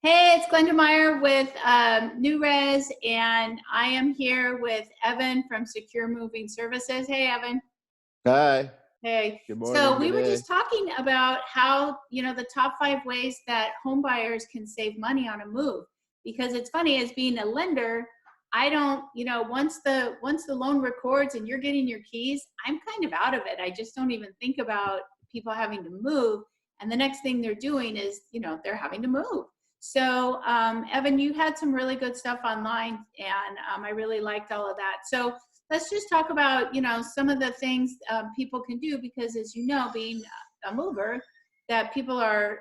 Hey, it's Glenda Meyer with New Res, and I am here with Evan from Secure Moving Services. Hey, Evan. Hi, Hey. good So morning, we good were day. just talking about how, the top 5 ways that home buyers can save money on a move. Because it's funny, as being a lender, I don't, once the loan records and you're getting your keys, I'm kind of out of it. I just don't even think about people having to move. And the next thing they're doing is, they're having to move. So, Evan, you had some really good stuff online, and I really liked all of that. So let's just talk about some of the things people can do, because as you know, being a mover, that people are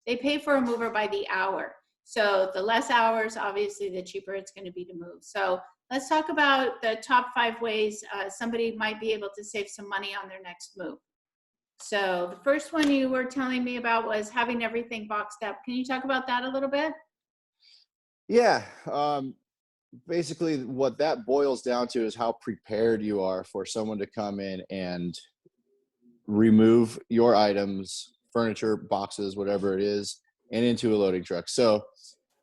they pay for a mover by the hour. So the less hours, obviously, the cheaper it's going to be to move. So let's talk about the top 5 ways somebody might be able to save some money on their next move. So the first one you were telling me about was having everything boxed up. Can you talk about that a little bit? Yeah, basically what that boils down to is how prepared you are for someone to come in and remove your items, furniture, boxes, whatever it is, and into a loading truck. So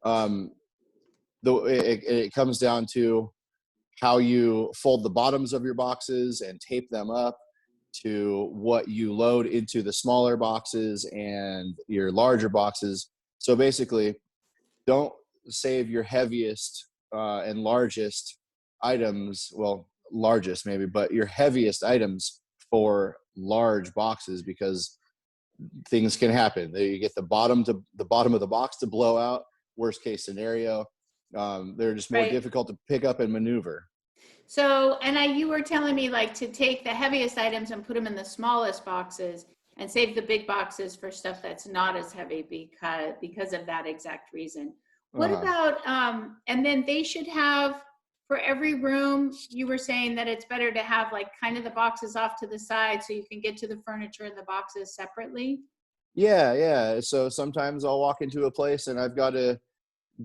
um, it comes down to how you fold the bottoms of your boxes and tape them up, to what you load into the smaller boxes and your larger boxes. So basically, don't save your heaviest and largest items, well, largest maybe, but your heaviest items for large boxes, because things can happen. You get the bottom of the box to blow out. Worst case scenario, they're just more Right. difficult to pick up and maneuver. So, and you were telling me like to take the heaviest items and put them in the smallest boxes and save the big boxes for stuff that's not as heavy, because of that exact reason. What Uh-huh. about and then they should have, for every room, you were saying that it's better to have like kind of the boxes off to the side so you can get to the furniture and the boxes separately? Yeah, yeah. So sometimes I'll walk into a place and I've got to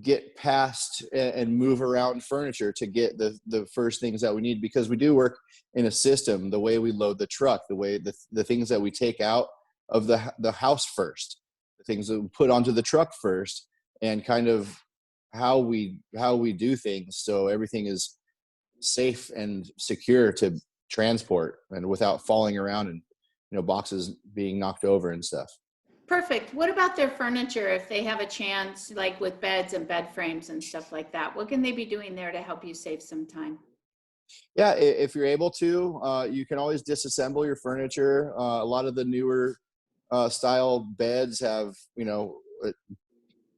get past and move around furniture to get the first things that we need, because we do work in a system. The way we load the truck, the way the things that we take out of the house first, the things that we put onto the truck first, and kind of how we do things so everything is safe and secure to transport and without falling around and boxes being knocked over and stuff. Perfect. What about their furniture, if they have a chance, like with beds and bed frames and stuff like that? What can they be doing there to help you save some time? Yeah, if you're able to, you can always disassemble your furniture. A lot of the newer style beds have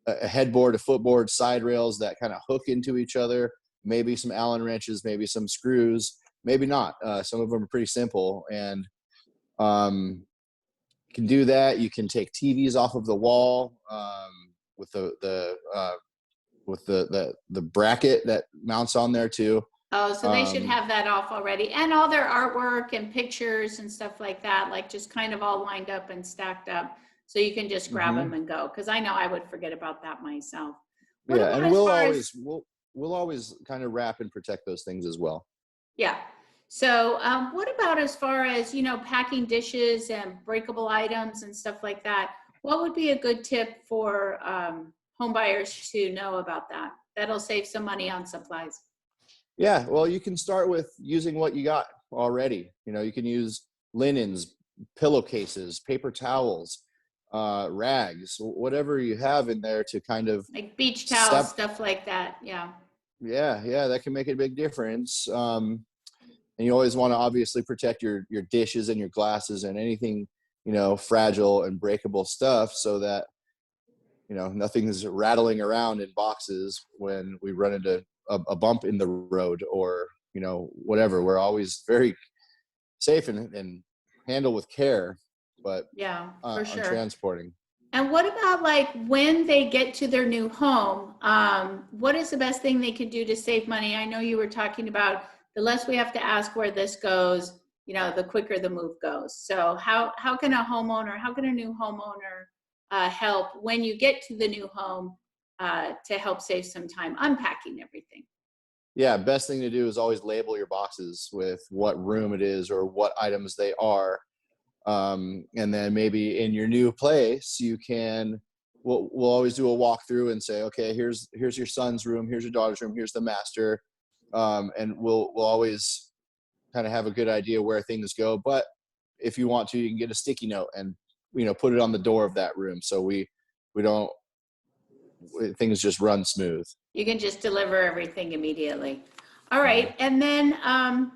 a headboard, a footboard, side rails that kind of hook into each other. Maybe some Allen wrenches, maybe some screws, maybe not. Some of them are pretty simple, and you can do that. You can take TVs off of the wall with the bracket that mounts on there too. Oh, so they should Um, have that off already, and all their artwork and pictures and stuff like that, like just kind of all lined up and stacked up. So you can just grab them mhm. and go. Because I know I would forget about that myself. What Yeah, about and as far as, we'll always kind of wrap and protect those things as well. yeah. So what about as far as, packing dishes and breakable items and stuff like that? What would be a good tip for home buyers to know about that? That'll save some money on supplies. Yeah, well, you can start with using what you got already. You can use linens, pillowcases, paper towels, rags, whatever you have in there to kind of Like beach towels, step. stuff like that. Yeah. Yeah, yeah, that can make a big difference. And you always want to obviously protect your dishes and your glasses and anything fragile and breakable stuff, so that nothing's rattling around in boxes when we run into a bump in the road, or whatever. We're always very safe and handle with care, but Yeah, for on sure. transporting. And what about like when they get to their new home? What is the best thing they could do to save money? I know you were talking about the less we have to ask where this goes, the quicker the move goes. So how can a homeowner, how can a new homeowner help when you get to the new home to help save some time unpacking everything? Yeah, best thing to do is always label your boxes with what room it is or what items they are. And then maybe in your new place, you can we'll always do a walkthrough and say, okay, here's your son's room, here's your daughter's room, here's the master, and we'll always kind of have a good idea where things go. But if you want to, you can get a sticky note and put it on the door of that room, so we don't things just run smooth. You can just deliver everything immediately. All right, and then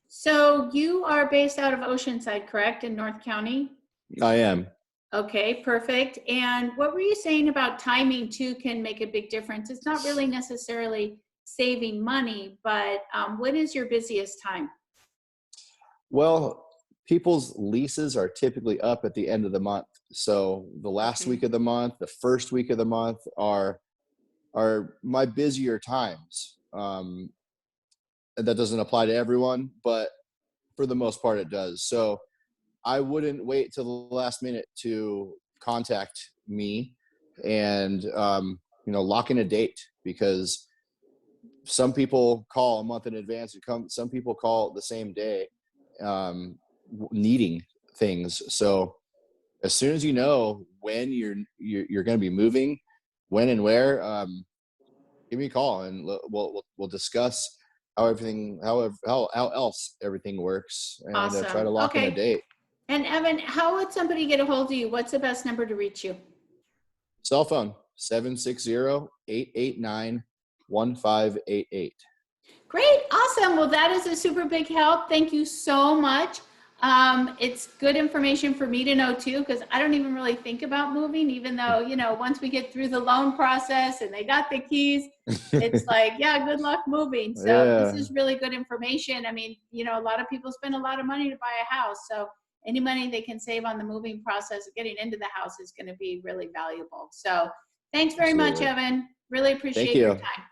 so you are based out of Oceanside, correct, in North County? I am. Okay, perfect. And what were you saying about timing too can make a big difference? It's not really necessarily saving money, but when is your busiest time? Well, people's leases are typically up at the end of the month. So the last week of the month, the first week of the month are my busier times. And that doesn't apply to everyone, but for the most part it does. So I wouldn't wait till the last minute to contact me and lock in a date, because some people call a month in advance and some people call the same day, needing things. So as soon as you know when you're going to be moving, when and where, give me a call and we'll discuss how else everything works, and Awesome. try to lock in a date. And Evan, how would somebody get a hold of you? What's the best number to reach you? Cell phone 760-889-1588. Great. Awesome. Well, that is a super big help. Thank you so much. It's good information for me to know too, because I don't even really think about moving, even though, once we get through the loan process and they got the keys, it's like, yeah, good luck moving. So This is really good information. I mean, a lot of people spend a lot of money to buy a house. So any money they can save on the moving process of getting into the house is going to be really valuable. So thanks very much, Evan. Really appreciate your time.